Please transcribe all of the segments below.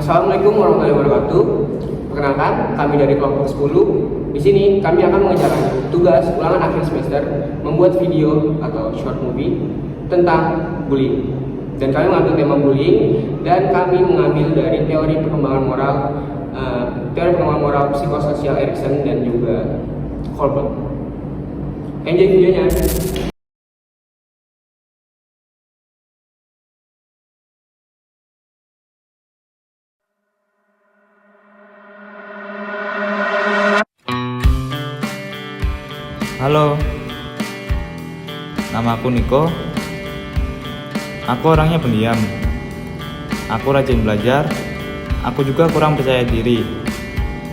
Assalamualaikum warahmatullahi wabarakatuh. Perkenalkan, kami dari kelompok 10. Di sini kami akan mengerjakan tugas ulangan akhir semester membuat video atau short movie tentang bullying. Dan kami mengambil tema bullying dan kami mengambil dari teori perkembangan moral psikososial Erikson dan juga Kolbe. Enjoy videonya. Halo, nama aku Niko. Aku orangnya pendiam. Aku rajin belajar. Aku juga kurang percaya diri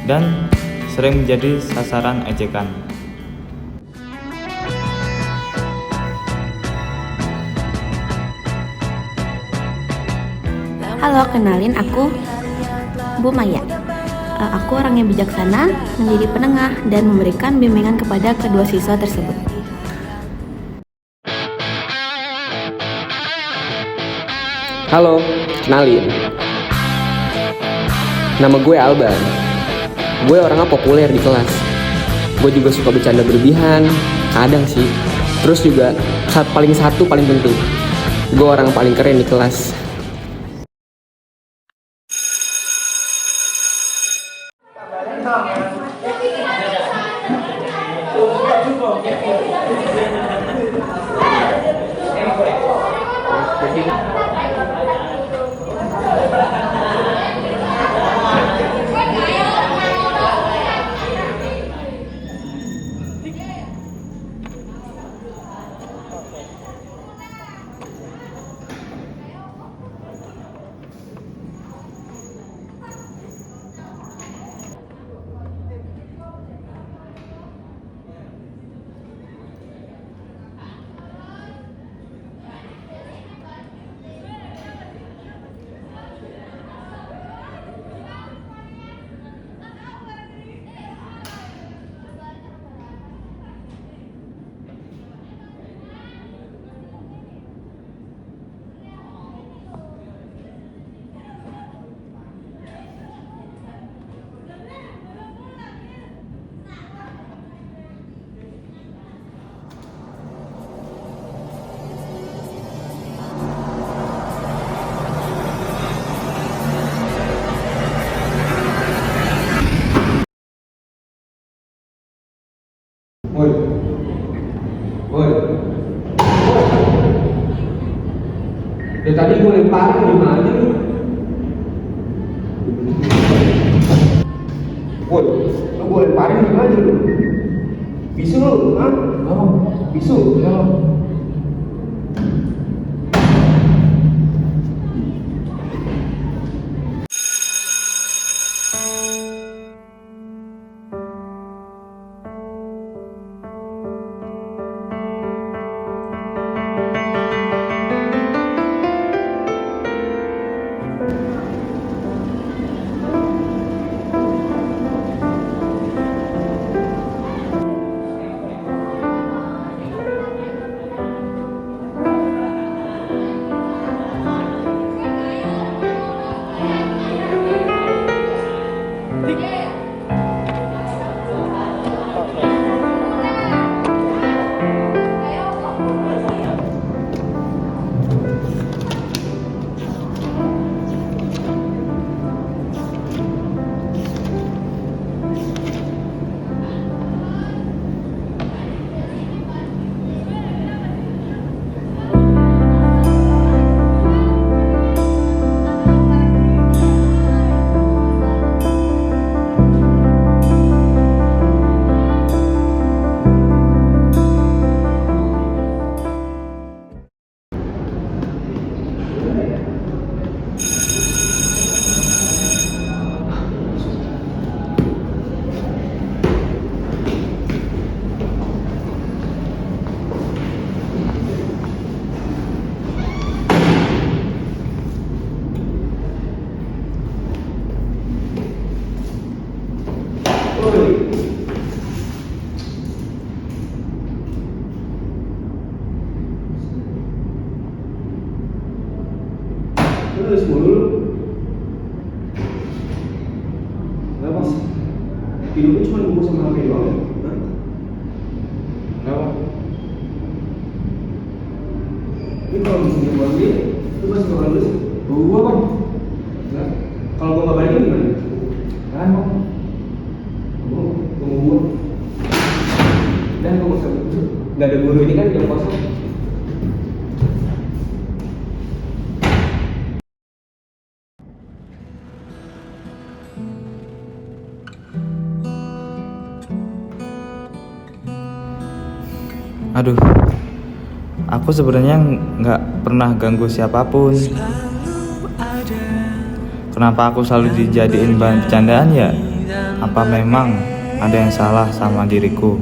dan sering menjadi sasaran ejekan. Halo, kenalin aku Bu Maya. Aku orang yang bijaksana, menjadi penengah, dan memberikan bimbingan kepada kedua siswa tersebut. Halo, kenalin. Nama gue Alban. Gue orangnya populer di kelas. Gue juga suka bercanda berlebihan, kadang sih. Terus juga paling penting. Gue orang paling keren di kelas. Woi. Dari tadi gue lemparin gimana aja lu? Woi, lu gue lemparin gimana aja lu? Bisu lu, hah? Oh, bisu, ya. cuma buku sama HP doang ya? Hah? Kenapa? Ini kalau misalnya gua ambil, lu masih bakal lulus? Gua bang. Nah, kalau gua nggak balikin gimana? Kan bang. Gua mau buat. Dan gua mau sabut. Nggak ada guru ini kan jam kosong. Aduh, aku sebenarnya nggak pernah ganggu siapapun. Kenapa aku selalu dijadiin bahan bercandaan ya? Apa memang ada yang salah sama diriku?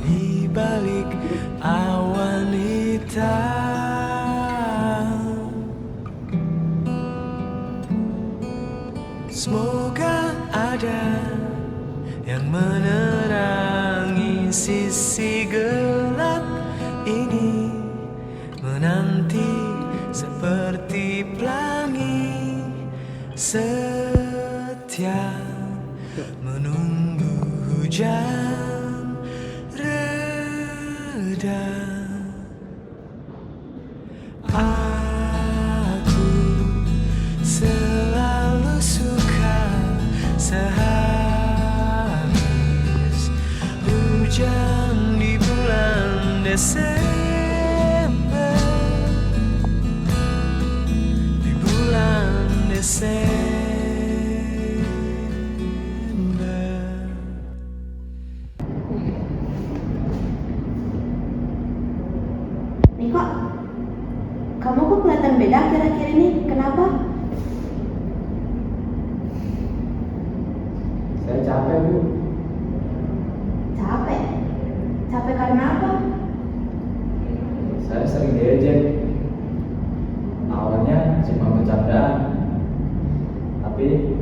Di balik awan hitam, semoga ada yang menerangi sisi gelap ini, menanti seperti pelangi setia menunggu hujan reda. Aku selalu suka sehabis hujan di bulan Desember, di bulan Desember. Niko, kamu kok kelihatan beda akhir-akhir ini? Kenapa? Saya capek bu. Capek? Capek karena apa? Saya sering diejek. Awalnya cuma bercandaan, tapi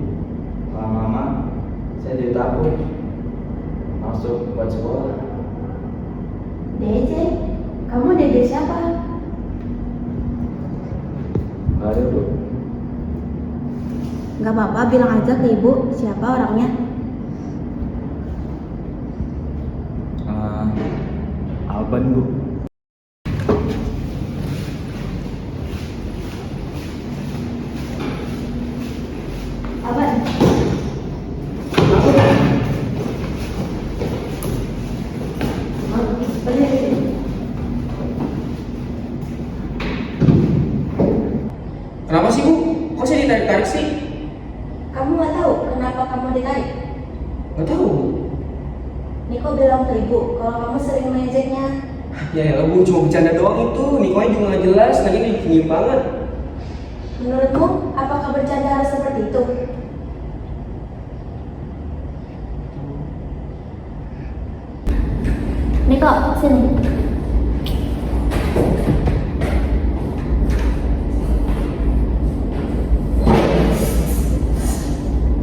lama-lama saya jadi takut masuk buat sekolah. DJ? Kamu DJ siapa? Gak ada bu. Gak apa-apa, bilang aja ke ibu siapa orangnya. Alban bu. Aban. Kenapa sih bu? Kok saya ditarik-tarik sih? Kamu nggak tahu kenapa kamu ditarik? Nggak tahu. Niko bilang ke ibu kalau kamu sering mengejeknya. Ya bu, cuma bercanda doang itu. Nikonya juga nggak jelas, lagi nih dingin banget. Menurutmu, apakah bercanda harus seperti itu? Niko, sini.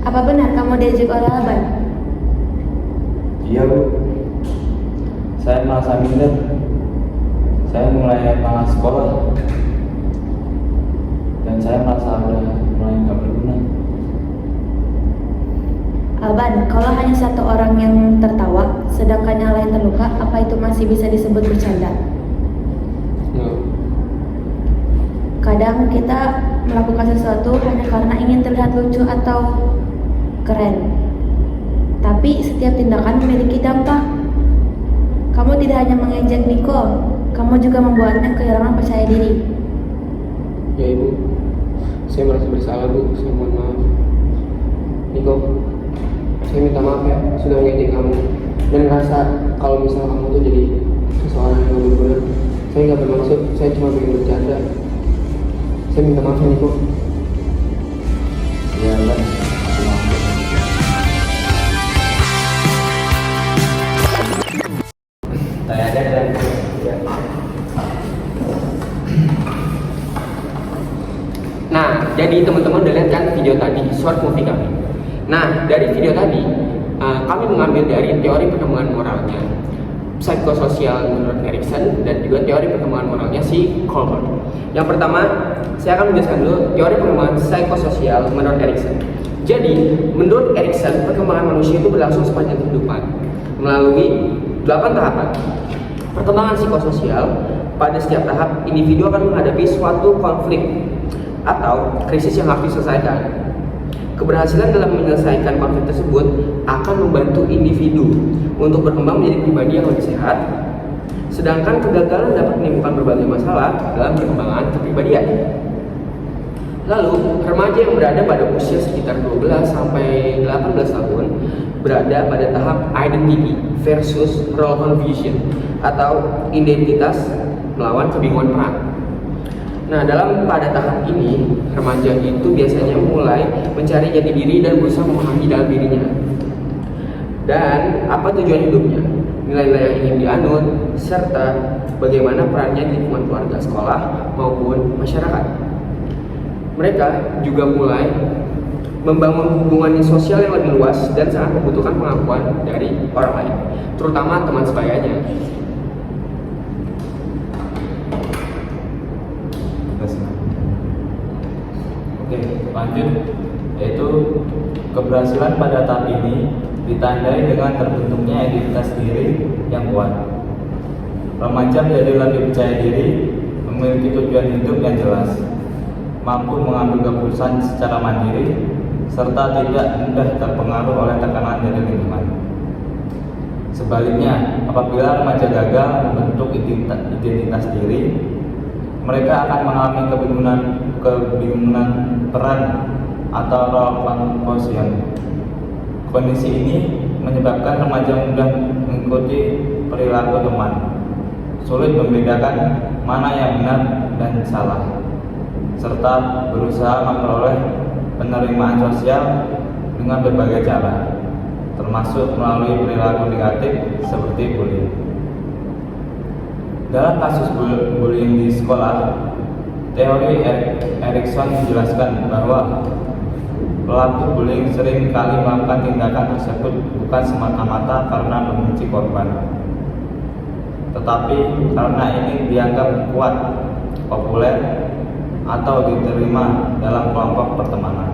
Apa benar kamu diejek oleh Aban? Iya bu. Saya merasa minder. Saya mulai malas sekolah. Dan saya merasa udah mulai nggak berguna. Aban, kalau hanya satu orang yang tertawa, sedangkan yang lain terluka, apa itu masih bisa disebut bercanda? Kadang kita melakukan sesuatu hanya karena ingin terlihat lucu atau keren. Tapi setiap tindakan memiliki dampak. Kamu tidak hanya mengejek Niko, kamu juga membuatnya kehilangan percaya diri. Ya ibu, saya merasa bersalah bu, saya mohon maaf. Niko, saya minta maaf ya sudah mengejek kamu dan ngerasa kalau misalnya kamu tuh jadi seseorang yang gak berguna. Saya nggak bermaksud, saya cuma pengen bercanda. Saya minta maaf ya Niko. Iya kan, aku maaf. Saya aja dan Nah, jadi teman-teman udah lihat kan video tadi, short movie kami. Nah, dari video tadi, kami mengambil dari teori perkembangan moralnya psikososial menurut Erikson dan juga teori perkembangan moralnya si Colbert. Yang pertama, saya akan menjelaskan dulu teori perkembangan psikososial menurut Erikson. Jadi, menurut Erikson, perkembangan manusia itu berlangsung sepanjang kehidupan melalui 8 tahapan. Perkembangan psikososial, pada setiap tahap individu akan menghadapi suatu konflik atau krisis yang harus diselesaikan. Keberhasilan dalam menyelesaikan konflik tersebut akan membantu individu untuk berkembang menjadi pribadi yang lebih sehat, sedangkan kegagalan dapat menimbulkan berbagai masalah dalam perkembangan kepribadian. Lalu, remaja yang berada pada usia sekitar 12 sampai 18 tahun berada pada tahap identity versus role confusion atau identitas melawan kebingungan peran. Nah, pada tahap ini, remaja itu biasanya mulai mencari jati diri dan berusaha memahami dalam dirinya. Dan apa tujuan hidupnya, nilai-nilai yang ingin dianut, serta bagaimana perannya di lingkungan keluarga, sekolah, maupun masyarakat. Mereka juga mulai membangun hubungan sosial yang lebih luas dan sangat membutuhkan pengakuan dari orang lain, terutama teman sebayanya. Oke, lanjut, yaitu keberhasilan pada tahap ini ditandai dengan terbentuknya identitas diri yang kuat. Remaja menjadi lebih percaya diri, memiliki tujuan hidup yang jelas, mampu mengambil keputusan secara mandiri, serta tidak mudah terpengaruh oleh tekanan dari lingkungan. Sebaliknya, apabila remaja gagal membentuk identitas diri, mereka akan mengalami kebingungan peran atau role confusion. Kondisi ini menyebabkan remaja mudah mengikuti perilaku teman, sulit membedakan mana yang benar dan salah, serta berusaha memperoleh penerimaan sosial dengan berbagai cara, termasuk melalui perilaku negatif seperti bullying. Dalam kasus bullying di sekolah, teori Erikson menjelaskan bahwa pelaku bullying sering kali melakukan tindakan tersebut bukan semata-mata karena membenci korban, tetapi karena ingin dianggap kuat, populer, atau diterima dalam kelompok pertemanan.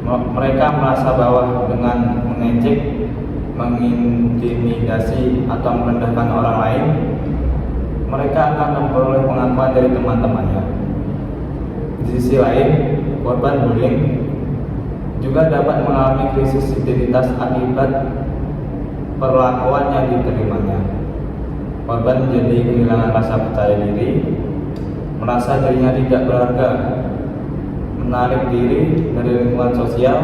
Mereka merasa bahwa dengan mengejek, mengintimidasi, atau merendahkan orang lain, mereka akan memperoleh pengakuan dari teman-temannya. Di sisi lain, korban bullying juga dapat mengalami krisis identitas akibat perlakuan yang diterimanya. Korban menjadi kehilangan rasa percaya diri, merasa dirinya tidak berharga, menarik diri dari lingkungan sosial,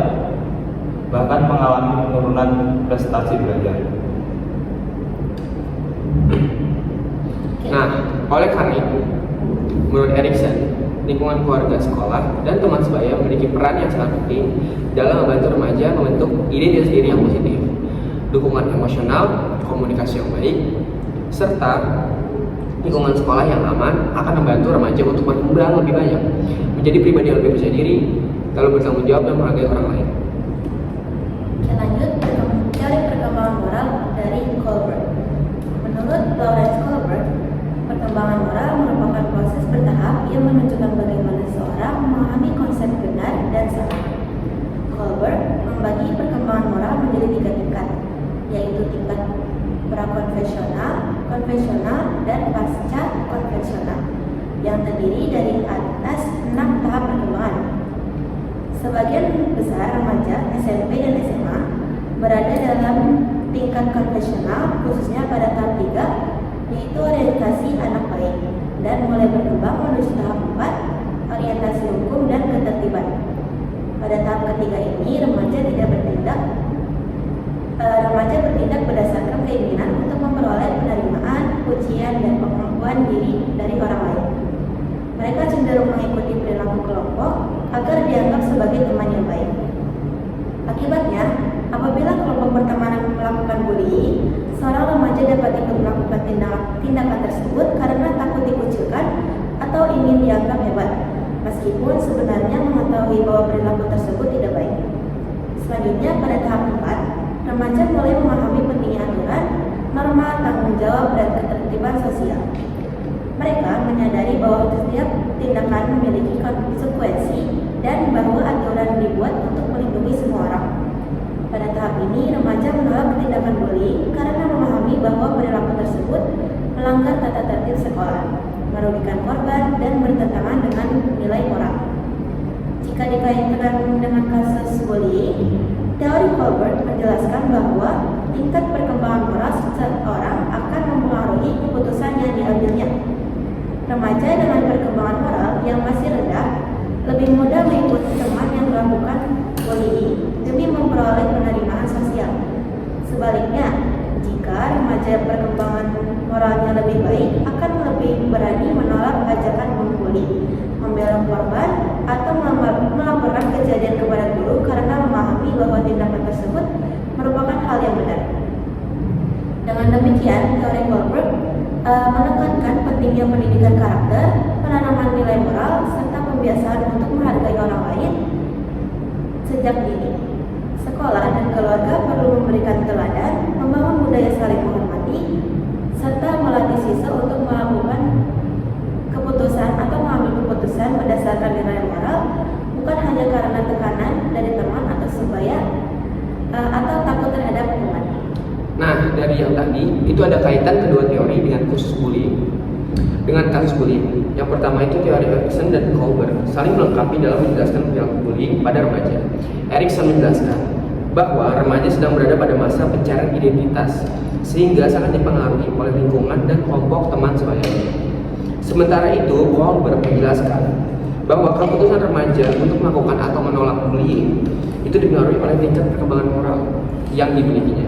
bahkan mengalami penurunan prestasi belajar. Nah, oleh karena itu, menurut Erikson, lingkungan keluarga, sekolah, dan teman sebaya memiliki peran yang sangat penting dalam membantu remaja membentuk identitas diri yang positif, dukungan emosional, komunikasi yang baik, serta lingkungan sekolah yang aman akan membantu remaja untuk berkembang lebih banyak, menjadi pribadi yang lebih percaya diri, lalu bertanggung jawab dan menghargai orang lain. Lanjut, teori perkembangan moral dari Kohlberg. Menurut Lawrence Kohlberg, perkembangan moral merupakan proses bertahap yang menunjukkan bagaimana seorang memahami konsep benar dan salah. Kohlberg membagi perkembangan moral menjadi 3 tingkat, yaitu tingkat prakonvensional, konvensional, dan pasca konvensional, yang terdiri dari atas 6 tahap perkembangan. Sebagian besar remaja SMP dan SMA berada dalam tingkat konvensional, khususnya pada tahap 3, yaitu orientasi anak baik, dan mulai berkembang menuju tahap 4, orientasi hukum dan ketertiban. Pada tahap ketiga ini, remaja bertindak berdasarkan keinginan untuk memperoleh penerimaan, pujian, dan pengakuan diri dari orang lain. Mereka cenderung mengikuti perilaku kelompok agar dianggap sebagai teman yang baik. Akibatnya, apabila kelompok pertemanan melakukan bullying, seorang remaja dapat ikut melakukan tindakan tersebut karena takut dikucilkan atau ingin dianggap hebat, meskipun sebenarnya mengetahui bahwa perilaku tersebut tidak baik. Selanjutnya, pada tahap 4, remaja mulai memahami pentingnya aturan, norma, tanggung jawab, dan ketertiban sosial. Mereka menyadari bahwa setiap tindakan memiliki konsekuensi dan bahwa aturan dibuat untuk melindungi semua orang. Pada tahap ini, remaja menolak tindakan bullying karena memahami bahwa perilaku tersebut melanggar tata tertib sekolah, merugikan korban, dan bertentangan dengan nilai moral. Jika dikaitkan dengan kasus bullying, teori Colbert menjelaskan bahwa tingkat perkembangan moral seseorang akan mempengaruhi keputusan yang diambilnya. Remaja dengan perkembangan moral yang masih rendah lebih mudah mengikuti teman yang melakukan bullying demi memperoleh penerimaan sosial. Sebaliknya, jika remaja perkembangan moralnya lebih baik, akan lebih berani menolak ajakan membuli, membela korban, atau melaporkan kejadian kepada guru karena memahami bahwa tindakan tersebut merupakan hal yang benar. Dengan demikian, teori Colbert menekankan pentingnya pendidikan karakter, penanaman nilai moral, serta pembiasaan untuk menghargai orang lain sejak dini. Sekolah dan keluarga perlu memberikan teladan, membangun budaya saling menghormati, serta melatih siswa untuk melakukan keputusan atau mengambil keputusan berdasarkan nilai moral, bukan hanya karena tekanan dari teman atau supaya atau takut terhadap hukuman. Nah, dari yang tadi, itu ada kaitan kedua teori dengan kasus bullying. Yang pertama itu teori Erikson dan Colbert saling melengkapi dalam menjelaskan perilaku bullying pada remaja. Erikson menjelaskan bahwa remaja sedang berada pada masa pencarian identitas, sehingga sangat dipengaruhi oleh lingkungan dan kelompok teman sebayanya. Sementara itu, Colbert menjelaskan bahwa keputusan remaja untuk melakukan atau menolak bullying itu dipengaruhi oleh tingkat perkembangan moral yang dimilikinya.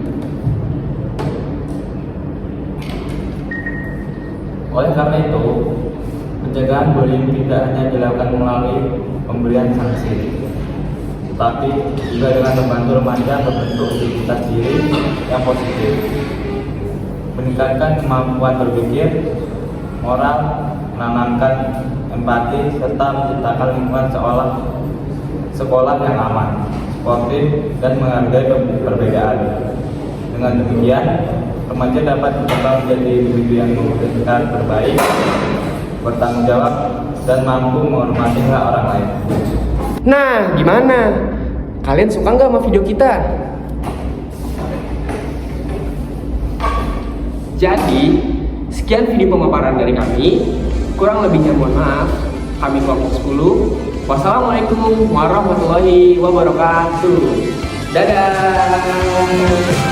Oleh karena itu, pencegahan bullying tidak hanya dilakukan melalui pemberian sanksi, tetapi juga dengan membantu remaja membentuk identitas diri yang positif, meningkatkan kemampuan berpikir, moral, menanamkan empati, serta menciptakan lingkungan sekolah yang aman, sportif, dan menghargai perbedaan. Dengan demikian, remaja dapat berkembang menjadi individu yang memutuskan terbaik, bertanggung jawab, dan mampu menghormati hak orang lain. Nah, gimana? Kalian suka nggak sama video kita? Jadi, sekian video pemaparan dari kami. Kurang lebihnya mohon maaf. Kami kelompok 10. Wassalamualaikum warahmatullahi wabarakatuh. Dadah.